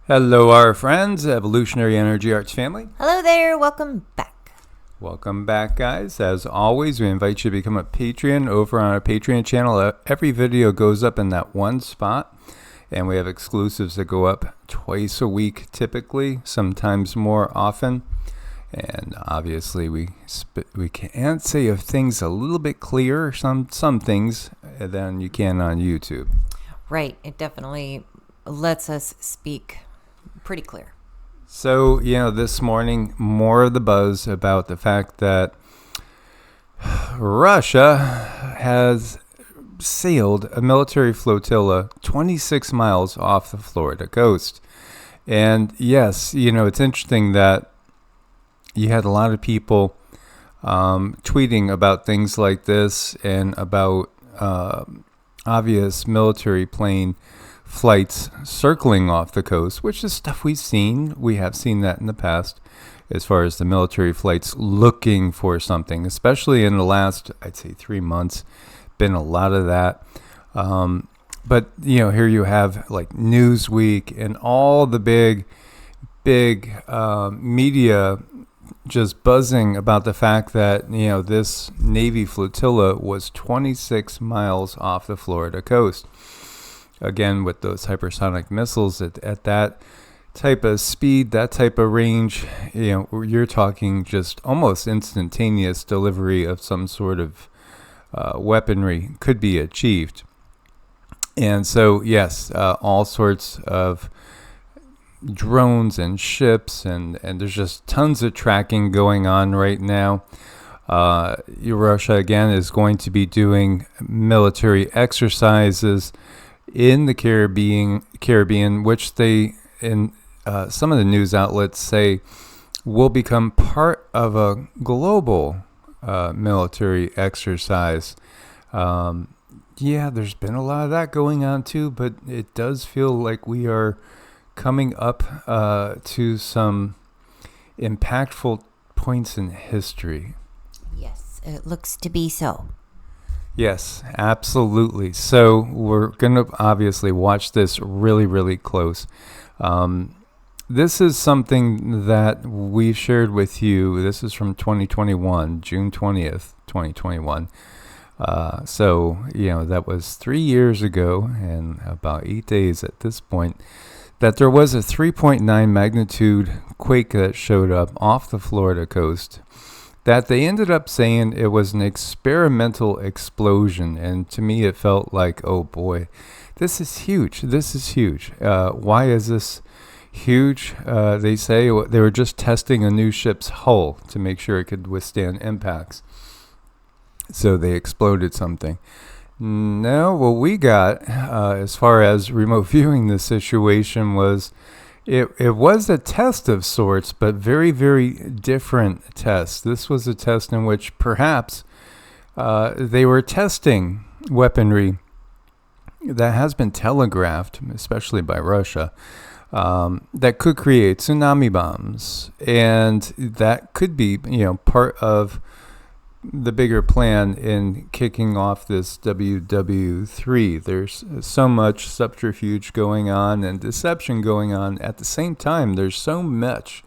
Hello, our friends, Evolutionary Energy Arts family. Hello there, welcome back. Welcome back, guys. As always, we invite you to become a Patreon over on our Patreon channel. Every video goes up in that one spot, and we have exclusives that go up twice a week, typically, sometimes more often. And obviously, we can't say if things a little bit clearer, some things, than you can on YouTube. Right, it definitely lets us speak pretty clear. So, this morning, more of the buzz about the fact that Russia has sailed a military flotilla 26 miles off the Florida coast. And yes, it's interesting that you had a lot of people tweeting about things like this and about obvious military plane flights circling off the coast, which is stuff we've seen. We have seen that in the past as far as the military flights looking for something, especially in the last, I'd say 3 months, been a lot of that. But, here you have like Newsweek and all the big media just buzzing about the fact that, this Navy flotilla was 26 miles off the Florida coast. Again, with those hypersonic missiles at that type of speed, that type of range, you're talking just almost instantaneous delivery of some sort of weaponry could be achieved. And so, yes, all sorts of drones and ships, and there's just tons of tracking going on right now. Russia, again, is going to be doing military exercises in the Caribbean, which they, in some of the news outlets, say will become part of a global military exercise. There's been a lot of that going on too, but it does feel like we are coming up to some impactful points in history. Yes, it looks to be so. Yes, absolutely. So we're going to obviously watch this really, really close. This is something that we've shared with you. This is from 2021, June 20th, 2021. So, that was 3 years ago and about 8 days at this point, that there was a 3.9 magnitude quake that showed up off the Florida coast, that they ended up saying it was an experimental explosion. And to me, it felt like, oh boy, this is huge. This is huge. Why is this huge? They say they were just testing a new ship's hull to make sure it could withstand impacts. So they exploded something. No, what we got as far as remote viewing the situation was, It was a test of sorts, but very, very different test. This was a test in which perhaps they were testing weaponry that has been telegraphed, especially by Russia, that could create tsunami bombs. And that could be, part of the bigger plan in kicking off this WW3. There's so much subterfuge going on and deception going on at the same time. There's so much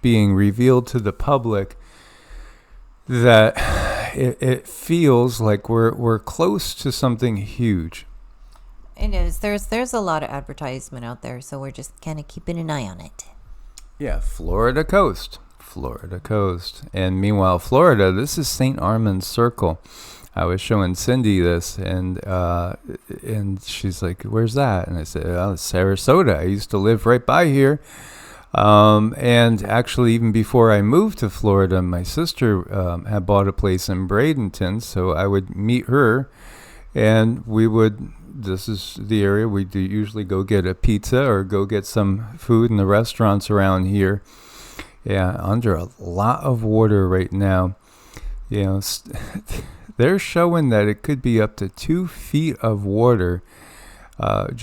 being revealed to the public that it feels like we're close to something huge. It is. There's a lot of advertisement out there, so we're just kind of keeping an eye on it. Yeah, Florida coast. And meanwhile, Florida, this is St. Armand's Circle. I was showing Cindy this, and she's like, where's that? And I said, oh, Sarasota. I used to live right by here. And actually, even before I moved to Florida, my sister had bought a place in Bradenton, so I would meet her, and this is the area we do usually go get a pizza or go get some food in the restaurants around here. Yeah, under a lot of water right now. They're showing that it could be up to 2 feet of water. Not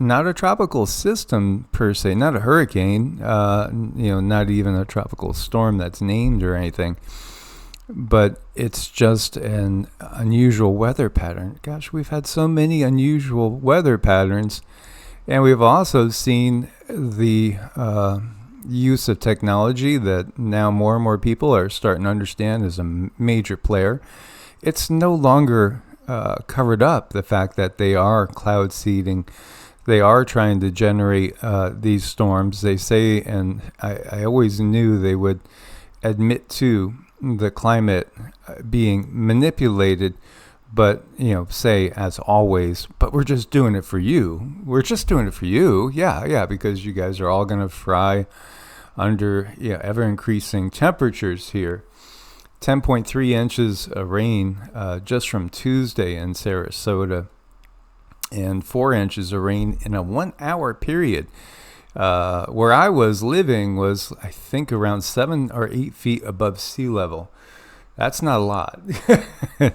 a tropical system per se, not a hurricane, not even a tropical storm that's named or anything. But it's just an unusual weather pattern. Gosh, we've had so many unusual weather patterns. And we've also seen the use of technology that now more and more people are starting to understand is a major player. It's no longer covered up, the fact that they are cloud seeding. They are trying to generate these storms. They say, and I always knew they would admit to the climate being manipulated, but, say, as always, but we're just doing it for you. We're just doing it for you. Yeah, because you guys are all going to fry under ever-increasing temperatures here. 10.3 inches of rain just from Tuesday in Sarasota, and 4 inches of rain in a 1 hour period. Where I was living was, I think, around 7 or 8 feet above sea level. That's not a lot.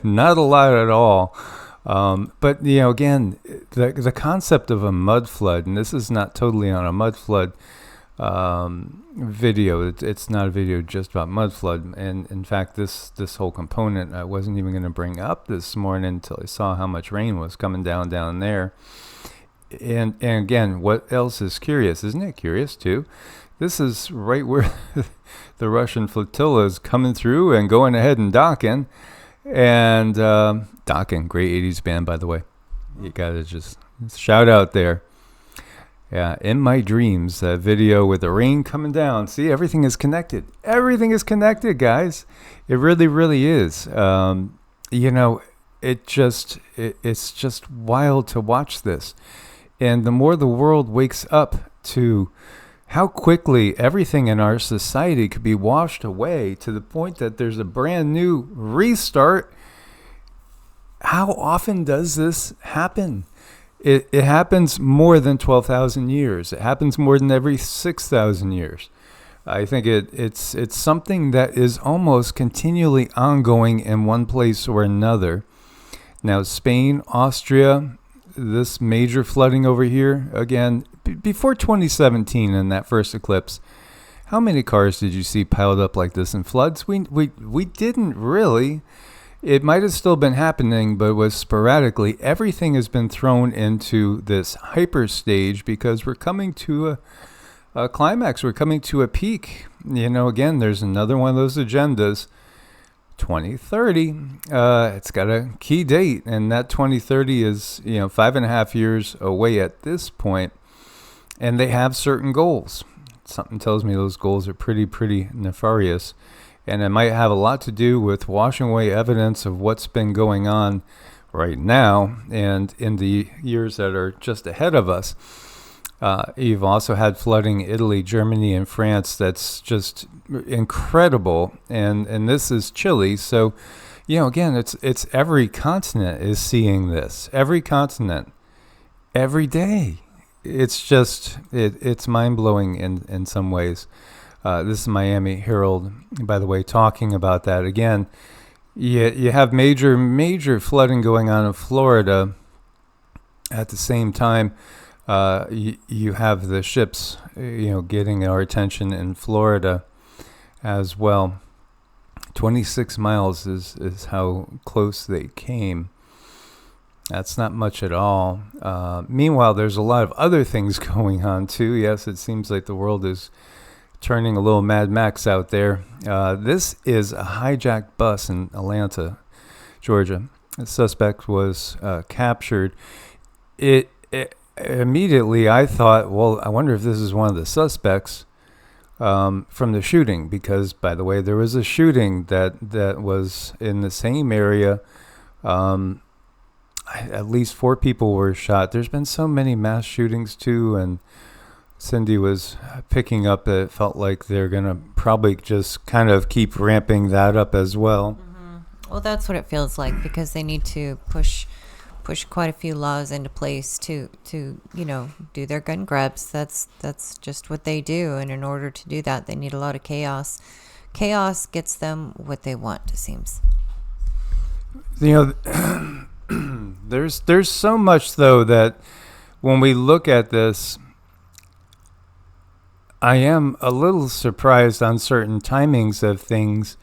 Not a lot at all. But, again, the concept of a mud flood, and this is not totally on a mud flood video. It's not a video just about mud flood. And in fact, this whole component I wasn't even going to bring up this morning until I saw how much rain was coming down there. And again, what else is curious? Isn't it curious too? This is right where the Russian flotilla is coming through and going ahead and docking. And docking, great 80s band, by the way. You gotta just shout out there. Yeah, in my dreams, that video with the rain coming down. See, everything is connected. Everything is connected, guys. It really, really is. It's just wild to watch this. And the more the world wakes up to how quickly everything in our society could be washed away to the point that there's a brand new restart, how often does this happen? It happens more than 12,000 years. It happens more than every 6,000 years. I think it's something that is almost continually ongoing in one place or another. Now, Spain, Austria, this major flooding over here, again, before 2017 in that first eclipse, how many cars did you see piled up like this in floods? We didn't really. It might have still been happening, but it was sporadically. Everything has been thrown into this hyper stage because we're coming to a climax. We're coming to a peak. Again, there's another one of those agendas. 2030. It's got a key date, and that 2030 is 5.5 years away at this point. And they have certain goals. Something tells me those goals are pretty nefarious. And it might have a lot to do with washing away evidence of what's been going on right now and in the years that are just ahead of us. You've also had flooding in Italy, Germany, and France. That's just incredible. And this is Chile. So, again, it's every continent is seeing this. Every continent, every day. It's just, it's mind-blowing in some ways. This is Miami Herald, by the way, talking about that. Again, you have major flooding going on in Florida. At the same time, you have the ships, getting our attention in Florida as well. 26 miles is how close they came. That's not much at all. Meanwhile, there's a lot of other things going on too. Yes, it seems like the world is turning a little Mad Max out there. This is a hijacked bus in Atlanta, Georgia. The suspect was captured. Immediately, I thought, well, I wonder if this is one of the suspects from the shooting, because, by the way, there was a shooting that was in the same area. At least 4 people were shot. There's been so many mass shootings, too, and Cindy was picking up that it felt like they're going to probably just kind of keep ramping that up as well. Mm-hmm. Well, that's what it feels like, because they need to push quite a few laws into place to do their gun grabs. That's just what they do, and in order to do that, they need a lot of chaos. Chaos gets them what they want, it seems. There's so much, though, that when we look at this, I am a little surprised on certain timings of things.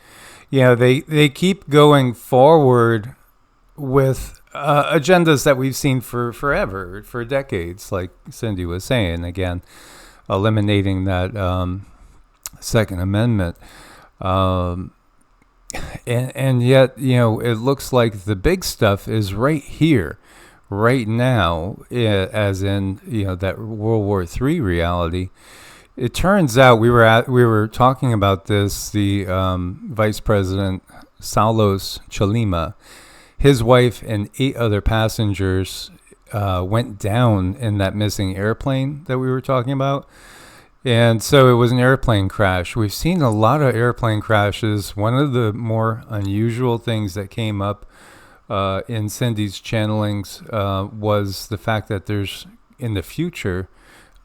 They keep going forward with agendas that we've seen for forever, for decades, like Cindy was saying, again, eliminating that Second Amendment. And yet, it looks like the big stuff is right here, right now, as in, that World War III reality. It turns out we were talking about this, the Vice President Saulos Chalima, his wife and 8 other passengers went down in that missing airplane that we were talking about. And so it was an airplane crash. We've seen a lot of airplane crashes. One of the more unusual things that came up in Cindy's channelings was the fact that there's, in the future,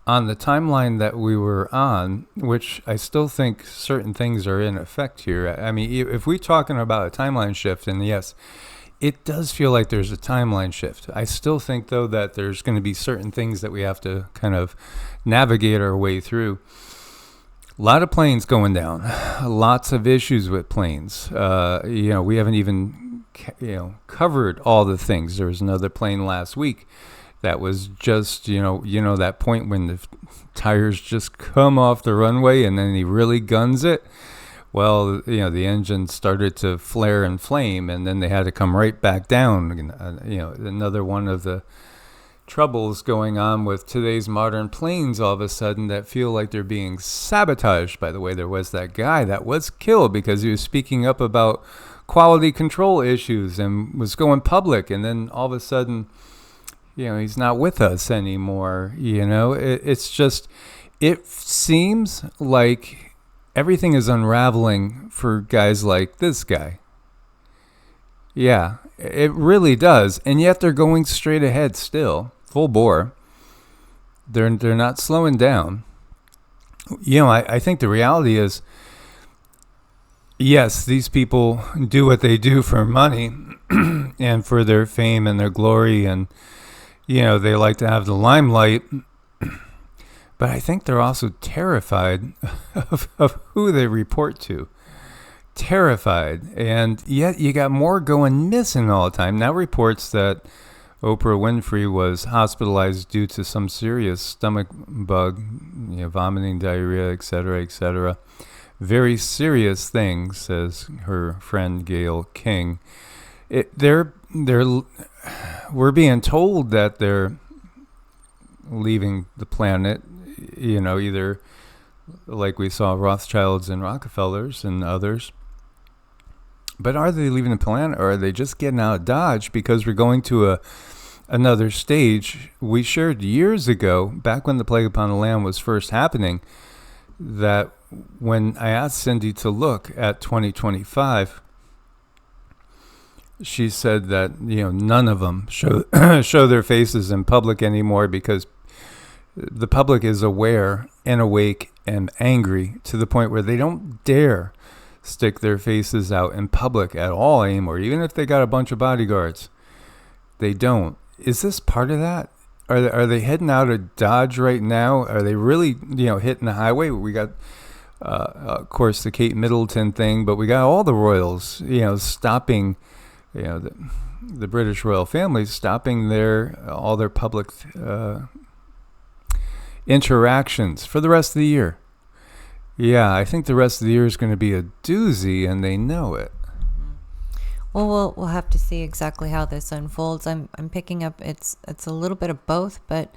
on the timeline that we were on, which I still think certain things are in effect here. I mean, if we're talking about a timeline shift, and yes, it does feel like there's a timeline shift. I still think, though, that there's going to be certain things that we have to kind of navigate our way through. A lot of planes going down. Lots of issues with planes. We haven't even, covered all the things. There was another plane last week that was just, that point when the tires just come off the runway and then he really guns it. Well, the engine started to flare and flame, and then they had to come right back down. Another one of the troubles going on with today's modern planes all of a sudden that feel like they're being sabotaged. By the way, there was that guy that was killed because he was speaking up about quality control issues and was going public, and then all of a sudden, he's not with us anymore. It's just, it seems like everything is unraveling for guys like this guy. Yeah, it really does. And yet they're going straight ahead still, full bore. They're not slowing down. I think the reality is, yes, these people do what they do for money and for their fame and their glory. And, they like to have the limelight. But I think they're also terrified of who they report to. Terrified. And yet you got more going missing all the time. Now reports that Oprah Winfrey was hospitalized due to some serious stomach bug, vomiting, diarrhea, etc., etc. Very serious things, says her friend Gail King. We're being told that they're leaving the planet, either like we saw Rothschilds and Rockefellers and others. But are they leaving the planet, or are they just getting out of Dodge because we're going to another stage? We shared years ago, back when the Plague Upon the Land was first happening, that when I asked Cindy to look at 2025, she said that none of them show their faces in public anymore because the public is aware and awake and angry to the point where they don't dare stick their faces out in public at all anymore. Even if they got a bunch of bodyguards, they don't. Is this part of that? Are they heading out of Dodge right now? Are they really hitting the highway? We got of course the Kate Middleton thing, but we got all the royals stopping, the British royal family stopping all their public interactions for the rest of the year. Yeah, I think the rest of the year is going to be a doozy, and they know it. Well, we'll have to see exactly how this unfolds. I'm picking up it's a little bit of both, but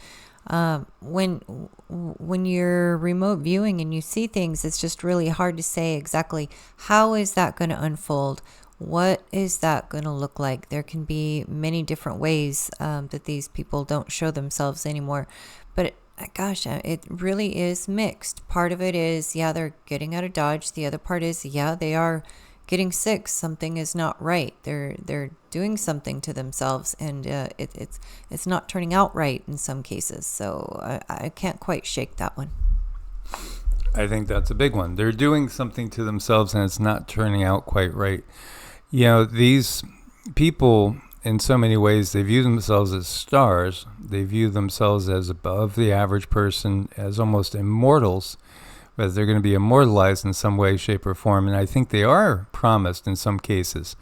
when you're remote viewing and you see things, it's just really hard to say exactly how is that going to unfold. What is that going to look like? There can be many different ways that these people don't show themselves anymore, but gosh, it really is mixed. Part of it is, they're getting out of Dodge. The other part is, they are getting sick. Something is not right. They're doing something to themselves, and it's not turning out right in some cases. So I can't quite shake that one. I think that's a big one. They're doing something to themselves, and it's not turning out quite right. These people, in so many ways, they view themselves as stars. They view themselves as above the average person, as almost immortals, but they're going to be immortalized in some way, shape, or form. And I think they are promised in some cases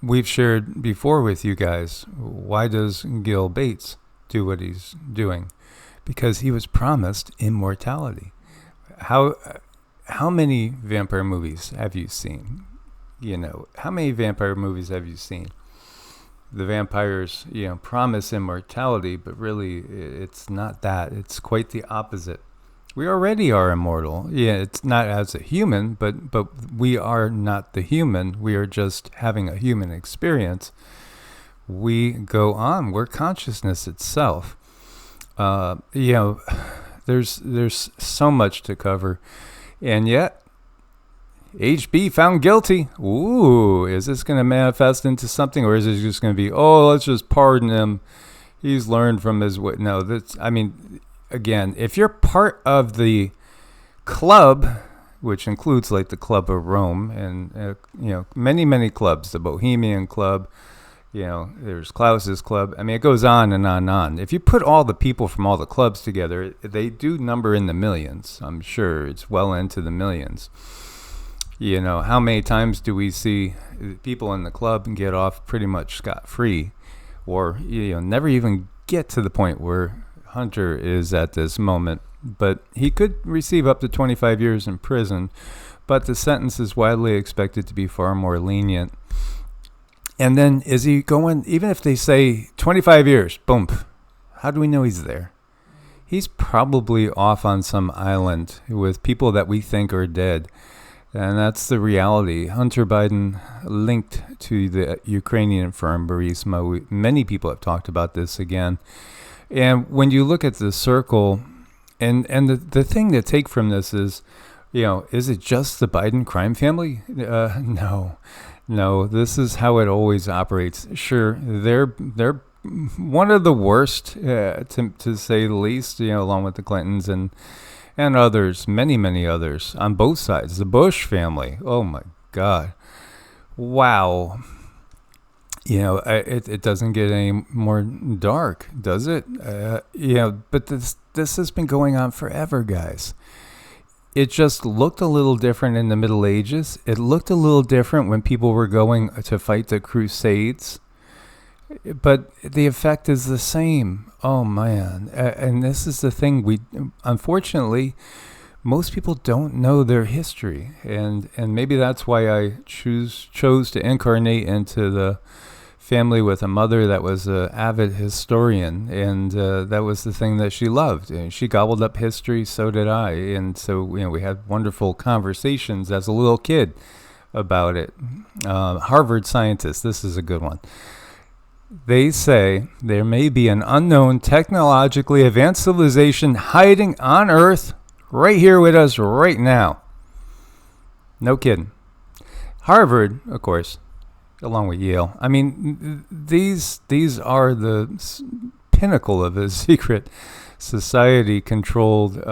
We've shared before with you guys, why does Gil Bates do what he's doing? Because he was promised immortality. How many vampire movies have you seen? How many vampire movies have you seen? The vampires, promise immortality, but really it's not that. It's quite the opposite. We already are immortal. Yeah, it's not as a human, but we are not the human. We are just having a human experience. We go on. We're consciousness itself. There's so much to cover, and yet HB found guilty. Ooh, is this going to manifest into something, or is it just going to be, let's just pardon him? He's learned from his way. No, again, if you're part of the club, which includes like the Club of Rome and many, many clubs, the Bohemian Club, there's Klaus's Club. I mean, it goes on and on and on. If you put all the people from all the clubs together, they do number in the millions. I'm sure it's well into the millions. How many times do we see people in the club get off pretty much scot-free, or never even get to the point where Hunter is at this moment? But he could receive up to 25 years in prison, but the sentence is widely expected to be far more lenient. And then is he going, even if they say 25 years, boom, how do we know he's there? He's probably off on some island with people that we think are dead. And that's the reality. Hunter Biden linked to the Ukrainian firm Burisma. Many people have talked about this again. And when you look at the circle, and the thing to take from this is, is it just the Biden crime family? No, this is how it always operates. Sure, they're one of the worst, to say the least, along with the Clintons and others, many others on both sides. The Bush family, oh my God. Wow. It doesn't get any more dark, does it? But this has been going on forever, guys. It just looked a little different in the Middle Ages. It looked a little different when people were going to fight the Crusades. But the effect is the same. Oh, man. And this is the thing. Unfortunately, most people don't know their history. And maybe that's why I chose to incarnate into the family with a mother that was an avid historian, and that was the thing that she loved. And she gobbled up history, so did I. And so we had wonderful conversations as a little kid about it. Harvard scientists, this is a good one. They say there may be an unknown technologically advanced civilization hiding on Earth right here with us right now. No kidding. Harvard, of course, along with Yale. I mean, these are the pinnacle of a secret society-controlled,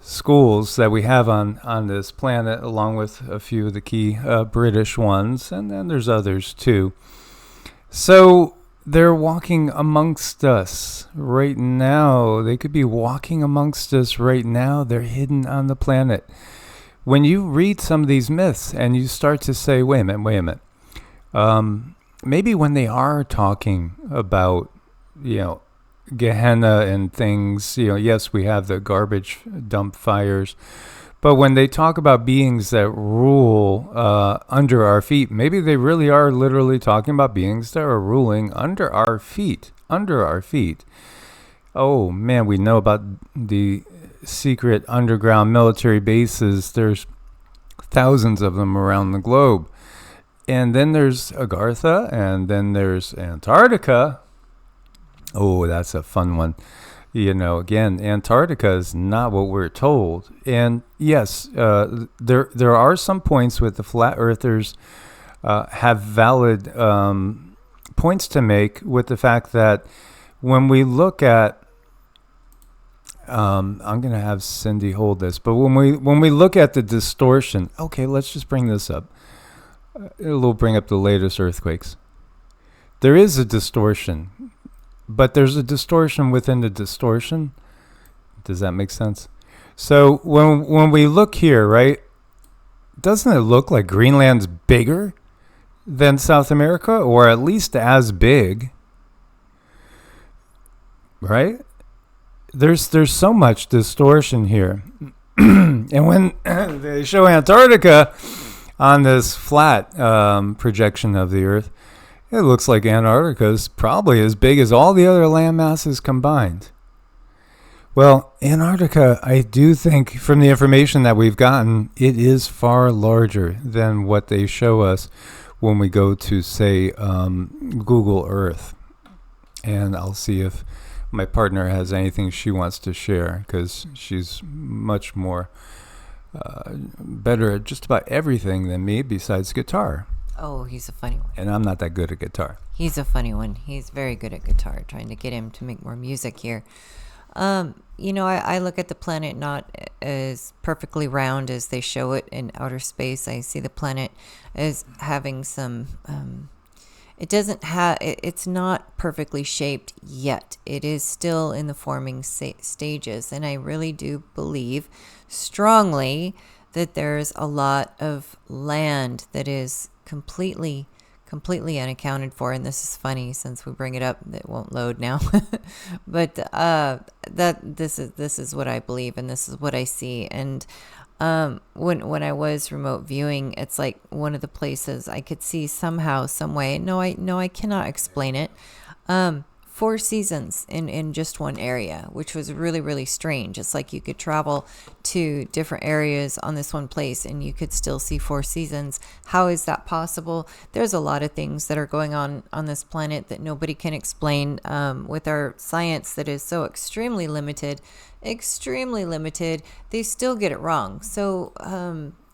schools that we have on this planet, along with a few of the key British ones, and then there's others too. So they're walking amongst us right now. They could be walking amongst us right now. They're hidden on the planet. When you read some of these myths and you start to say, wait a minute, maybe when they are talking about, Gehenna and things, yes, we have the garbage dump fires, but when they talk about beings that rule under our feet, maybe they really are literally talking about beings that are ruling under our feet. Oh man, we know about the secret underground military bases. There's thousands of them around the globe. And then there's Agartha, and then there's Antarctica. Oh, that's a fun one. Again, Antarctica is not what we're told. And yes, there are some points with the flat earthers have valid points to make with the fact that when we look at, I'm going to have Cindy hold this, but when we look at the distortion, okay, let's just bring this up. It'll bring up the latest earthquakes. There is a distortion. But there's a distortion within the distortion. Does that make sense? So when we look here, right, doesn't it look like Greenland's bigger than South America, or at least as big? Right? There's so much distortion here. And when they show Antarctica on this flat projection of the Earth, it looks like Antarctica is probably as big as all the other land masses combined. Well, Antarctica, I do think, from the information that we've gotten, it is far larger than what they show us when we go to, say, Google Earth. And I'll see if my partner has anything she wants to share, because she's much more better at just about everything than me besides guitar. Oh, he's a funny one. And I'm not that good at guitar. He's a funny one. He's very good at guitar, trying to get him to make more music here. I look at the planet not as perfectly round as they show it in outer space. I see the planet as having some, it's not perfectly shaped yet. It is still in the forming stages. And I really do believe strongly that there's a lot of land that is completely unaccounted for. And this is funny, since we bring it up, it won't load now. But this is what I believe, and this is what I see. And when I was remote viewing, it's like one of the places I could see somehow, some way. No, I cannot explain it. 4 seasons in just one area, which was really, really strange. It's like you could travel to different areas on this one place and you could still see 4 seasons. How is that possible? There's a lot of things that are going on this planet that nobody can explain with our science that is so extremely limited, they still get it wrong. So,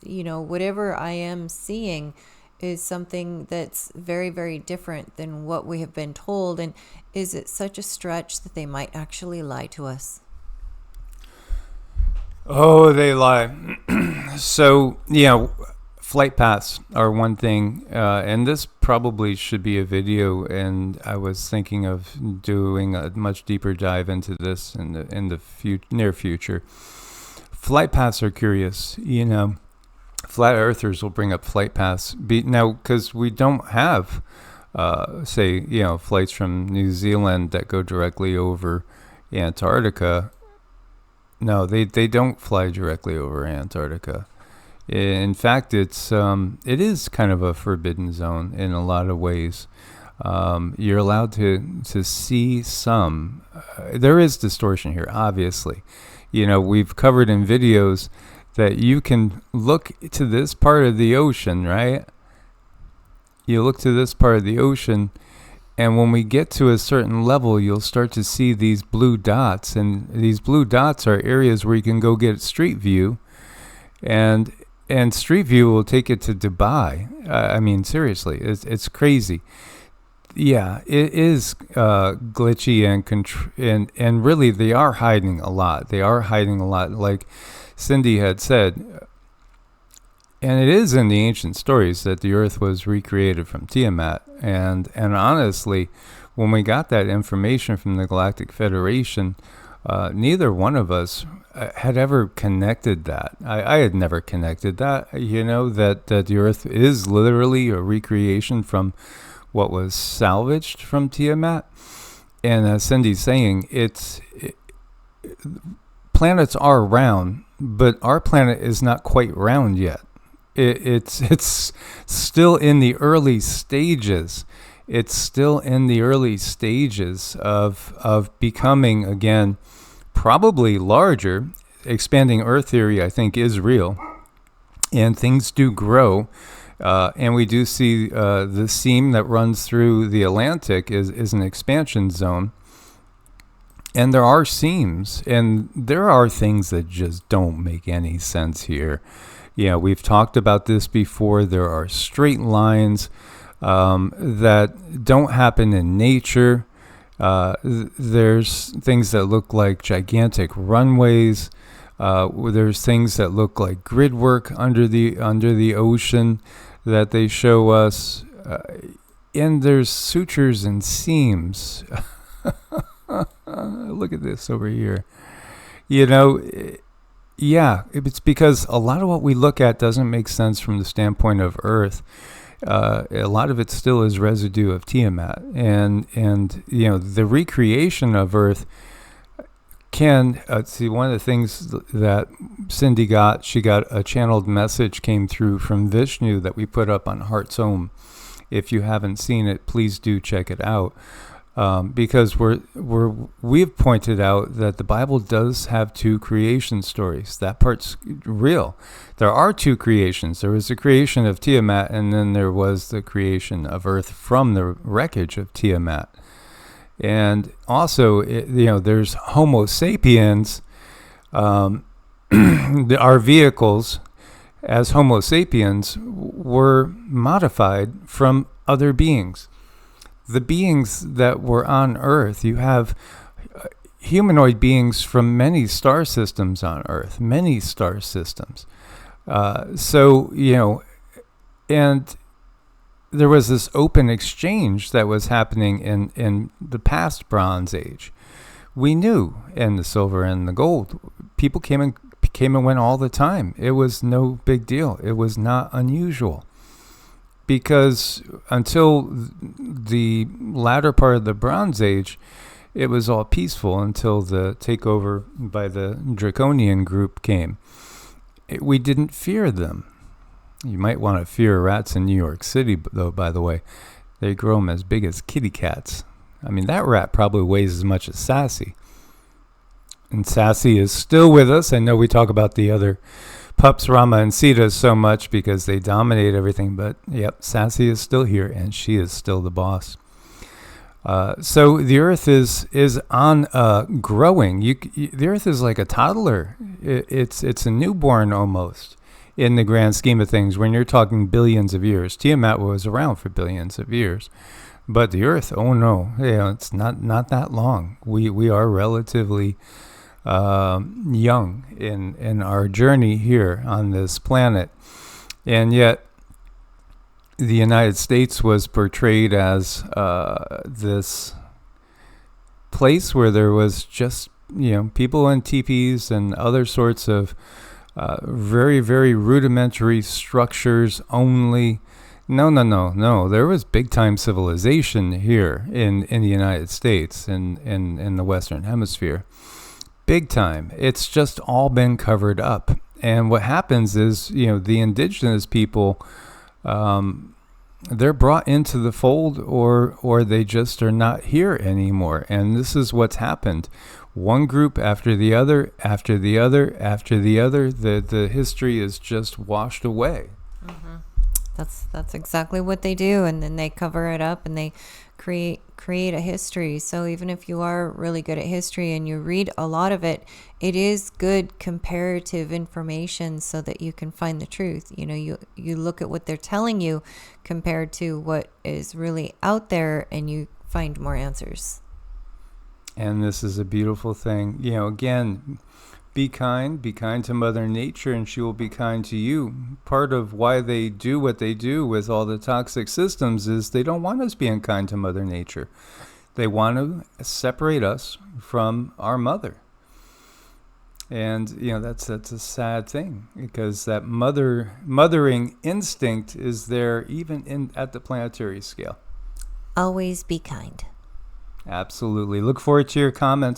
whatever I am seeing is something that's very, very different than what we have been told. And is it such a stretch that they might actually lie to us? Oh, they lie. So, flight paths are one thing, and this probably should be a video, and I was thinking of doing a much deeper dive into this in the near future. Flight paths are curious, Flat earthers will bring up flight paths. Now, because we don't have, flights from New Zealand that go directly over Antarctica. No, they don't fly directly over Antarctica. In fact, it is kind of a forbidden zone in a lot of ways. You're allowed to see some. There is distortion here, obviously. We've covered in videos that you can look to this part of the ocean, right? You look to this part of the ocean, and when we get to a certain level, you'll start to see these blue dots, and these blue dots are areas where you can go get street view, and street view will take you to Dubai. I mean, seriously, it's crazy. Yeah, it is glitchy and really they are hiding a lot. Like Cindy had said, and it is in the ancient stories that the earth was recreated from Tiamat. And honestly, when we got that information from the Galactic Federation, neither one of us had ever connected that. I had never connected that, that the earth is literally a recreation from what was salvaged from Tiamat. And as Cindy's saying, planets are round, but our planet is not quite round yet. It's still in the early stages. It's still in the early stages of becoming, again, probably larger. Expanding Earth theory, I think, is real. And things do grow. And we do see the seam that runs through the Atlantic is an expansion zone. And there are seams, and there are things that just don't make any sense here. We've talked about this before. There are straight lines that don't happen in nature. There's things that look like gigantic runways. There's things that look like grid work under the ocean that they show us. And there's sutures and seams. Look at this over here. Yeah, it's because a lot of what we look at doesn't make sense from the standpoint of Earth. A lot of it still is residue of Tiamat, and the recreation of Earth can see. One of the things that Cindy got, she got a channeled message came through from Vishnu that we put up on HeartSome. If you haven't seen it, please do check it out. Because we've pointed out that the Bible does have two creation stories. That part's real. There are two creations. There was the creation of Tiamat, and then there was the creation of Earth from the wreckage of Tiamat. And also, there's Homo sapiens. Our vehicles, as Homo sapiens, were modified from other beings. The beings that were on Earth, you have humanoid beings from many star systems on Earth, many star systems. And there was this open exchange that was happening in the past Bronze Age. We knew in the silver and the gold, people came and went all the time. It was no big deal. It was not unusual. Because until the latter part of the Bronze Age, it was all peaceful until the takeover by the Draconian group came. We didn't fear them. You might want to fear rats in New York City, though, by the way. They grow them as big as kitty cats. I mean, that rat probably weighs as much as Sassy. And Sassy is still with us. I know we talk about the other pups, Rama and Sita, so much because they dominate everything, but yep, Sassy is still here, and she is still the boss. So the Earth is on growing. The Earth is like a toddler. It's a newborn almost in the grand scheme of things. When you're talking billions of years, Tiamat was around for billions of years, but the Earth, oh no, it's not that long. We are relatively young in our journey here on this planet, and yet the United States was portrayed as this place where there was just people in teepees and other sorts of very, very rudimentary structures only. No. There was big time civilization here in the United States and in the Western Hemisphere. Big time. It's just all been covered up. And what happens is, the indigenous people, they're brought into the fold or they just are not here anymore. And this is what's happened. One group after the other, after the other, after the other, the history is just washed away. Mm-hmm. That's exactly what they do. And then they cover it up and they create a history. So even if you are really good at history and you read a lot of it, it is good comparative information so that you can find the truth. You look at what they're telling you compared to what is really out there, and you find more answers. And this is a beautiful thing. Again, be kind to Mother Nature, and she will be kind to you. Part of why they do what they do with all the toxic systems is they don't want us being kind to Mother Nature. They want to separate us from our mother. And, that's a sad thing, because that mothering instinct is there even at the planetary scale. Always be kind. Absolutely. Look forward to your comments.